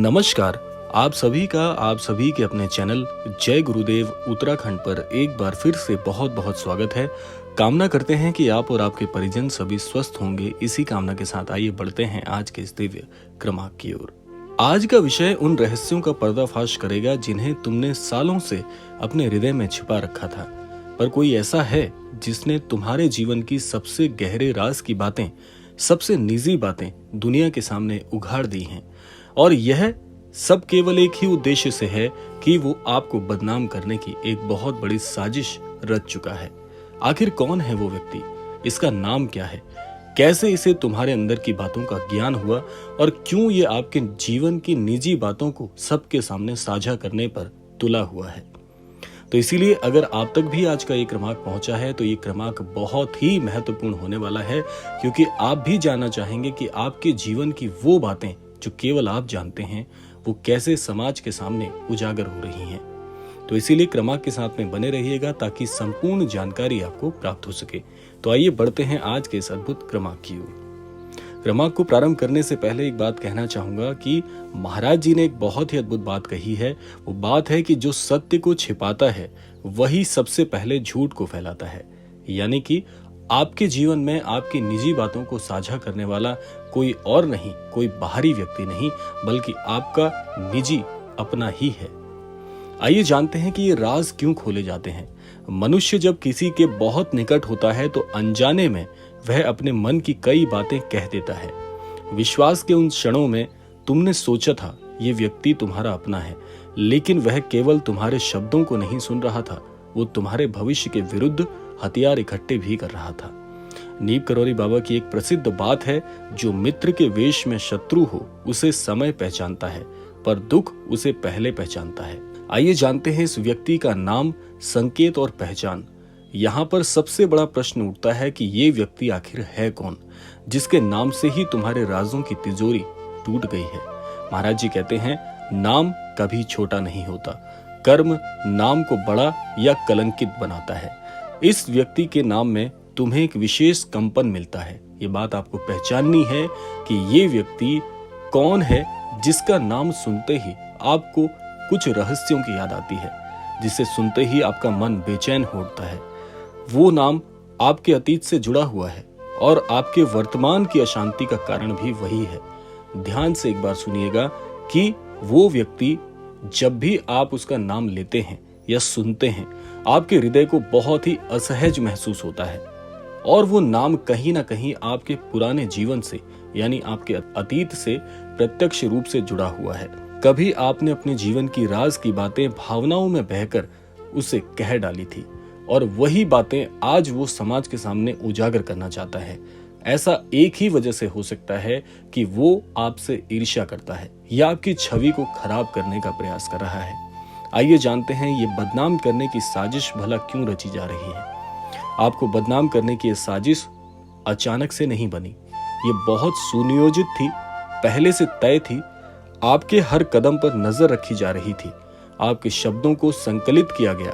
नमस्कार। आप सभी के अपने चैनल जय गुरुदेव उत्तराखंड पर एक बार फिर से बहुत बहुत स्वागत है। कामना करते हैं कि आप और आपके परिजन सभी स्वस्थ होंगे। इसी कामना के साथ आइए बढ़ते हैं आज के इस दिव्य क्रमांक की ओर। आज का विषय उन रहस्यों का पर्दाफाश करेगा जिन्हें तुमने सालों से अपने हृदय में छिपा रखा था, पर कोई ऐसा है जिसने तुम्हारे जीवन की सबसे गहरे राज की बातें, सबसे निजी बातें दुनिया के सामने उघाड़ दी हैं। और यह सब केवल एक ही उद्देश्य से है कि वो आपको बदनाम करने की एक बहुत बड़ी साजिश रच चुका है। आखिर कौन है वो व्यक्ति? इसका नाम क्या है? कैसे इसे तुम्हारे अंदर की बातों का ज्ञान हुआ और क्यों ये आपके जीवन की निजी बातों को सबके सामने साझा करने पर तुला हुआ है? तो इसीलिए अगर आप तक भी आज का ये क्रमांक पहुंचा है तो ये क्रमांक बहुत ही महत्वपूर्ण होने वाला है, क्योंकि आप भी जानना चाहेंगे कि आपके जीवन की वो बातें जो केवल आप जानते हैं वो कैसे समाज के सामने उजागर हो रही हैं। तो इसीलिए क्रमांक के साथ में बने रहिएगा ताकि संपूर्ण जानकारी आपको प्राप्त हो सके। तो आइए बढ़ते हैं आज के इस अद्भुत क्रमांक की ओर। क्रमांक को प्रारंभ करने से पहले एक बात कहना चाहूंगा कि महाराज जी ने एक बहुत ही अद्भुत बात कही है। वो बात है कि जो सत्य को छिपाता है वही सबसे पहले झूठ को फैलाता है। यानी कि आपके जीवन में आपकी निजी बातों को साझा करने वाला कोई और नहीं, कोई बाहरी व्यक्ति नहीं, बल्कि आपका निजी अपना ही है। आइए जानते हैं कि ये राज क्यों खोले जाते हैं। मनुष्य जब किसी के बहुत निकट होता है तो अनजाने में वह अपने मन की कई बातें कह देता है। विश्वास के उन क्षणों में तुमने सोचा था ये व्यक्ति तुम्हारा अपना है, लेकिन वह केवल तुम्हारे शब्दों को नहीं सुन रहा था, वो तुम्हारे भविष्य के विरुद्ध हथियार इकट्ठे भी कर रहा था। नीम करौरी बाबा की एक प्रसिद्ध बात है, जो मित्र के वेश में शत्रु हो उसे समय पहचानता है, पर दुख उसे पहले पहचानता है। आइए जानते हैं इस व्यक्ति का नाम, संकेत और पहचान। यहाँ पर सबसे बड़ा प्रश्न उठता है कि ये व्यक्ति आखिर है कौन, जिसके नाम से ही तुम्हारे राजों की तिजोरी टूट गई है। महाराज जी कहते हैं, नाम कभी छोटा नहीं होता, कर्म नाम को बड़ा या कलंकित बनाता है। इस व्यक्ति के नाम में तुम्हें एक विशेष कंपन मिलता है। ये बात आपको पहचाननी है कि ये व्यक्ति कौन है, जिसका नाम सुनते ही आपको कुछ रहस्यों की याद आती है, जिसे सुनते ही आपका मन बेचैन हो उठता है। वो नाम आपके अतीत से जुड़ा हुआ है और आपके वर्तमान की अशांति का कारण भी वही है। ध्यान से एक बार सुनिएगा कि वो व्यक्ति जब भी आप उसका नाम लेते हैं या सुनते हैं, आपके हृदय को बहुत ही असहज महसूस होता है। और वो नाम कहीं ना कहीं आपके पुराने जीवन से, यानी आपके अतीत से प्रत्यक्ष रूप से जुड़ा हुआ है। कभी आपने अपने जीवन की राज की बातें भावनाओं में बहकर उसे कह डाली थी, और वही बातें आज वो समाज के सामने उजागर करना चाहता है। ऐसा एक ही वजह से हो सकता है कि वो आपसे ईर्ष्या करता है या आपकी छवि को खराब करने का प्रयास कर रहा है। आइए जानते हैं ये बदनाम करने की साजिश भला क्यों रची जा रही है। आपको बदनाम करने की ये साजिश अचानक से नहीं बनी, ये बहुत सुनियोजित थी, पहले से तय थी। आपके हर कदम पर नजर रखी जा रही थी, आपके शब्दों को संकलित किया गया,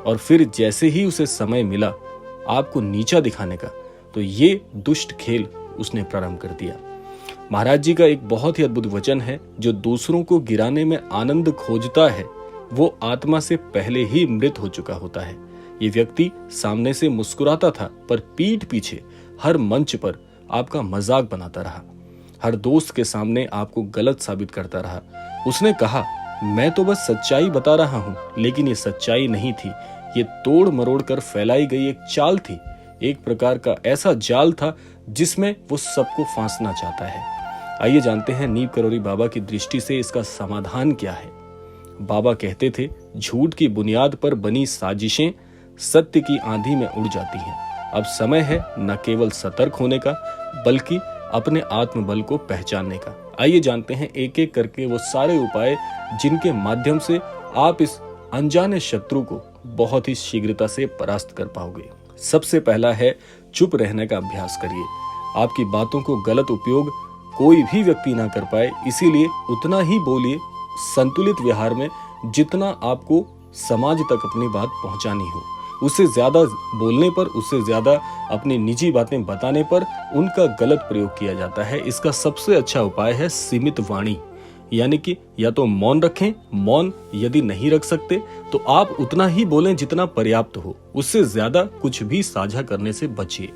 और फिर जैसे ही उसे समय मिला आपको नीचा दिखाने का, तो ये दुष्ट खेल उसने प्रारंभ कर दिया। महाराज जी का एक बहुत ही अद्भुत वचन है, जो दूसरों को गिराने में आनंद खोजता है वो आत्मा से पहले ही मृत हो चुका होता है। ये व्यक्ति सामने से मुस्कुराता था, पर पीठ पीछे हर मंच पर आपका मजाक बनाता रहा, हर दोस्त के सामने आपको गलत साबित करता रहा। उसने कहा, मैं तो बस सच्चाई बता रहा हूं, लेकिन ये सच्चाई नहीं थी, ये तोड़ मरोड़ कर फैलाई गई एक चाल थी, एक प्रकार का ऐसा जाल था जिसमें वो सबको फांसना चाहता है। आइए जानते हैं नीम करौरी बाबा की दृष्टि से इसका समाधान क्या है। बाबा कहते थे, झूठ की बुनियाद पर बनी साजिशें सत्य की आंधी में उड़ जाती हैं। अब समय है न केवल सतर्क होने का, बल्कि अपने आत्मबल को पहचानने का। आइए जानते हैं एक एक करके वो सारे उपाय जिनके माध्यम से आप इस अनजाने शत्रु को बहुत ही शीघ्रता से परास्त कर पाओगे। सबसे पहला है, चुप रहने का अभ्यास करिए। आपकी बातों को गलत उपयोग कोई भी व्यक्ति ना कर पाए, इसीलिए उतना ही बोलिए संतुलित व्यवहार में जितना आपको समाज तक अपनी बात पहुंचानी हो। उससे ज्यादा बोलने पर, उससे ज्यादा अपनी निजी बातें बताने पर उनका गलत प्रयोग किया जाता है। इसका सबसे अच्छा उपाय है सीमित वाणी, यानी कि या तो मौन रखें, मौन यदि नहीं रख सकते तो आप उतना ही बोलें जितना पर्याप्त हो, उससे ज्यादा कुछ भी साझा करने से बचिए।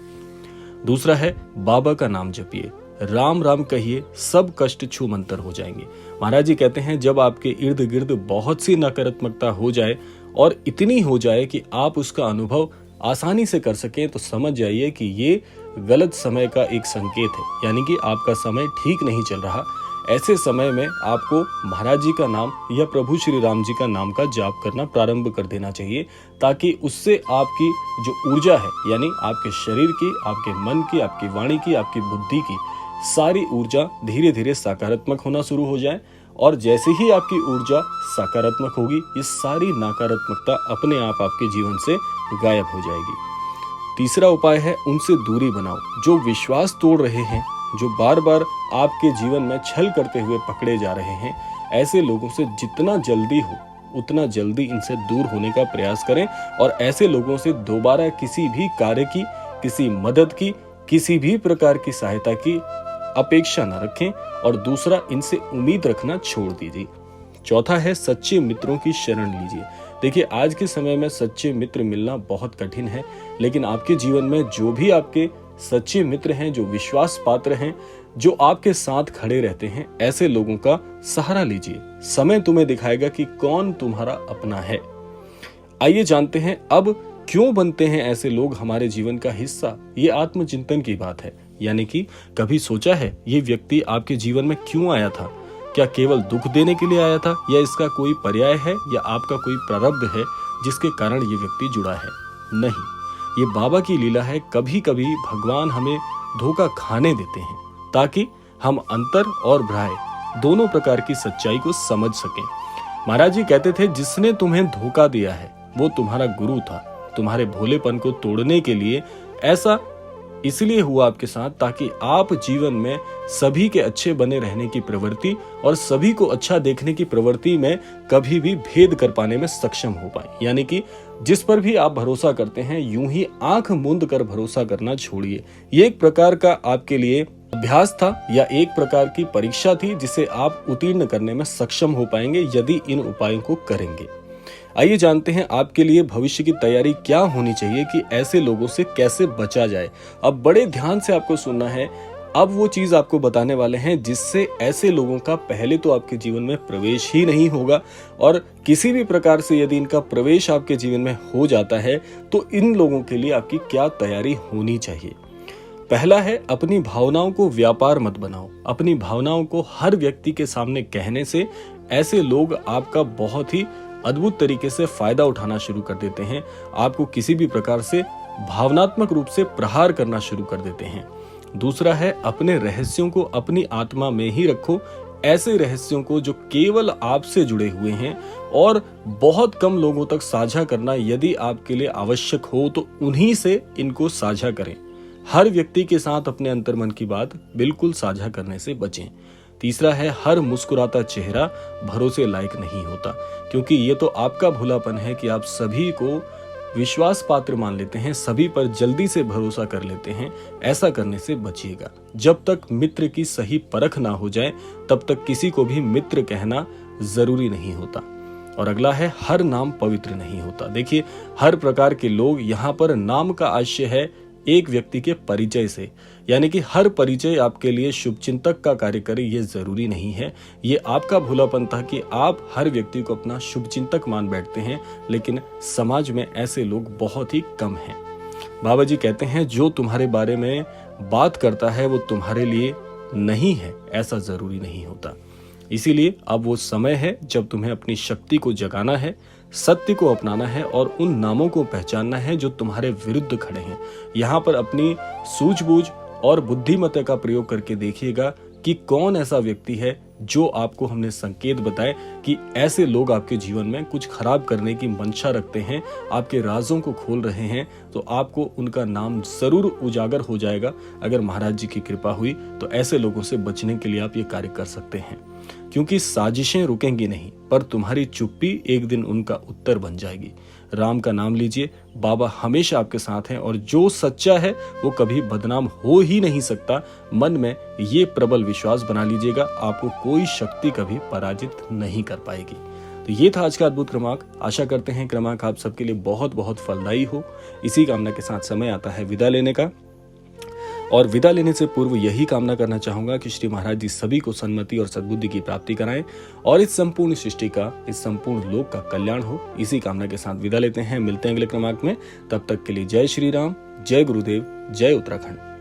दूसरा है बाबा का नाम जपिए, राम राम कहिए, सब कष्ट छू मंतर हो जाएंगे। महाराज जी कहते हैं जब आपके इर्द गिर्द बहुत सी नकारात्मकता हो जाए और इतनी हो जाए कि आप उसका अनुभव आसानी से कर सकें तो समझ जाइए कि ये गलत समय का एक संकेत है, यानी कि आपका समय ठीक नहीं चल रहा। ऐसे समय में आपको महाराज जी का नाम या प्रभु श्री राम जी का नाम का जाप करना प्रारंभ कर देना चाहिए, ताकि उससे आपकी जो ऊर्जा है, यानी आपके शरीर की, आपके मन की, आपकी वाणी की, आपकी बुद्धि की सारी ऊर्जा धीरे धीरे सकारात्मक होना शुरू हो जाए। और जैसे ही आपकी ऊर्जा सकारात्मक होगी, ये सारी नकारात्मकता अपने आप आपके जीवन से गायब हो जाएगी। तीसरा उपाय है उनसे दूरी बनाओ। जो विश्वास तोड़ रहे हैं, जो बार बार आपके जीवन में छल करते हुए पकड़े जा रहे हैं, ऐसे लोगों से जितना जल्दी हो उतना जल्दी इनसे दूर होने का प्रयास करें और ऐसे लोगों से दोबारा किसी भी कार्य की, किसी मदद की, किसी भी प्रकार की सहायता की अपेक्षा न रखें। और दूसरा, इनसे उम्मीद रखना छोड़ दीजिए। चौथा है सच्चे मित्रों की शरण लीजिए। देखिए, आज के समय में सच्चे मित्र मिलना बहुत कठिन है, लेकिन आपके जीवन में जो भी आपके सच्चे मित्र हैं, जो विश्वास पात्र हैं, जो आपके साथ खड़े रहते हैं, ऐसे लोगों का सहारा लीजिए। समय तुम्हें दिखाएगा कि कौन तुम्हारा अपना है। आइए जानते हैं अब क्यों बनते हैं ऐसे लोग हमारे जीवन का हिस्सा। ये आत्मचिंतन की बात है, यानी कि कभी सोचा है ये व्यक्ति आपके जीवन में क्यों आया था? क्या केवल दुख देने के लिए आया था, या इसका कोई पर्याय है, या आपका कोई प्रारब्ध है जिसके कारण ये व्यक्ति जुड़ा है? नहीं, ये बाबा की लीला है। कभी कभी भगवान हमें धोखा खाने देते हैं ताकि हम अंतर और भ्राय दोनों प्रकार की सच्चाई को समझ सकें। महाराज जी कहते थे जिसने तुम्हें धोखा दिया है वो तुम्हारा गुरु था। तुम्हारे भोलेपन को तोड़ने के लिए ऐसा इसलिए हुआ आपके साथ, ताकि आप जीवन में सभी के अच्छे बने रहने की प्रवृत्ति और सभी को अच्छा देखने की प्रवृत्ति में कभी भी भेद कर पाने में सक्षम हो पाए। यानी कि जिस पर भी आप भरोसा करते हैं, यूं ही आंख मूंद कर भरोसा करना छोड़िए। ये एक प्रकार का आपके लिए अभ्यास था या एक प्रकार की परीक्षा थी जिसे आप उत्तीर्ण करने में सक्षम हो पाएंगे यदि इन उपायों को करेंगे। आइए जानते हैं आपके लिए भविष्य की तैयारी क्या होनी चाहिए कि ऐसे लोगों से कैसे बचा जाए। अब बड़े ध्यान से आपको सुनना है। अब वो चीज आपको बताने वाले हैं जिससे ऐसे लोगों का पहले तो आपके जीवन में प्रवेश ही नहीं होगा, और किसी भी प्रकार से यदि इनका प्रवेश आपके जीवन में हो जाता है तो इन लोगों के लिए आपकी क्या तैयारी होनी चाहिए। पहला है अपनी भावनाओं को व्यापार मत बनाओ। अपनी भावनाओं को हर व्यक्ति के सामने कहने से ऐसे लोग आपका बहुत ही अद्भुत तरीके से फायदा उठाना शुरू कर देते हैं। आपको किसी भी प्रकार से भावनात्मक रूप से प्रहार करना शुरू कर देते हैं। दूसरा है अपने रहस्यों को अपनी आत्मा में ही रखो। ऐसे रहस्यों को जो केवल आपसे जुड़े हुए हैं और बहुत कम लोगों तक साझा करना यदि आपके लिए आवश्यक हो तो उन्हीं से इनको साझा करें। हर व्यक्ति के साथ अपने अंतर्मन की बात बिल्कुल साझा करने से बचें। तीसरा है हर मुस्कुराता चेहरा भरोसे लायक नहीं होता, क्योंकि ये तो आपका भोलापन है कि आप सभी को विश्वास पात्र मान लेते हैं, सभी पर जल्दी से भरोसा कर लेते हैं। ऐसा करने से बचिएगा। जब तक मित्र की सही परख ना हो जाए तब तक किसी को भी मित्र कहना जरूरी नहीं होता। और अगला है हर नाम पवित्र नहीं होता। देखिए, हर प्रकार के लोग, यहाँ पर नाम का आशय है एक व्यक्ति के परिचय से, यानी कि हर परिचय आपके लिए शुभचिंतक का कार्य करे ये जरूरी नहीं है। ये आपका भोलापन था कि आप हर व्यक्ति को अपना शुभचिंतक मान बैठते हैं, लेकिन समाज में ऐसे लोग बहुत ही कम हैं। बाबा जी कहते हैं जो तुम्हारे बारे में बात करता है वो तुम्हारे लिए नहीं है, ऐसा जरूरी नहीं होता। इसीलिए अब वो समय है जब तुम्हें अपनी शक्ति को जगाना है, सत्य को अपनाना है और उन नामों को पहचानना है जो तुम्हारे विरुद्ध खड़े हैं। यहाँ पर अपनी सूझबूझ और बुद्धिमत्ता का प्रयोग करके देखिएगा कि कौन ऐसा व्यक्ति है जो आपको हमने संकेत बताए कि ऐसे लोग आपके जीवन में कुछ खराब करने की मंशा रखते हैं, आपके राजों को खोल रहे हैं, तो आपको उनका नाम जरूर उजागर हो जाएगा। अगर महाराज जी की कृपा हुई तो ऐसे लोगों से बचने के लिए आप ये कार्य कर सकते हैं, क्योंकि साजिशें रुकेंगी नहीं, पर तुम्हारी चुप्पी एक दिन उनका उत्तर बन जाएगी। राम का नाम लीजिए, बाबा हमेशा आपके साथ हैं और जो सच्चा है वो कभी बदनाम हो ही नहीं सकता। मन में ये प्रबल विश्वास बना लीजिएगा, आपको कोई शक्ति कभी पराजित नहीं कर पाएगी। तो ये था आज का अद्भुत क्रमांक। आशा करते हैं क्रमांक आप सबके लिए बहुत बहुत फलदायी हो। इसी कामना के साथ समय आता है विदा लेने का, और विदा लेने से पूर्व यही कामना करना चाहूंगा कि श्री महाराज जी सभी को सन्मति और सद्बुद्धि की प्राप्ति कराएं और इस संपूर्ण सृष्टि का, इस संपूर्ण लोक का कल्याण हो। इसी कामना के साथ विदा लेते हैं, मिलते हैं अगले क्रमांक में। तब तक के लिए जय श्री राम, जय गुरुदेव, जय उत्तराखंड।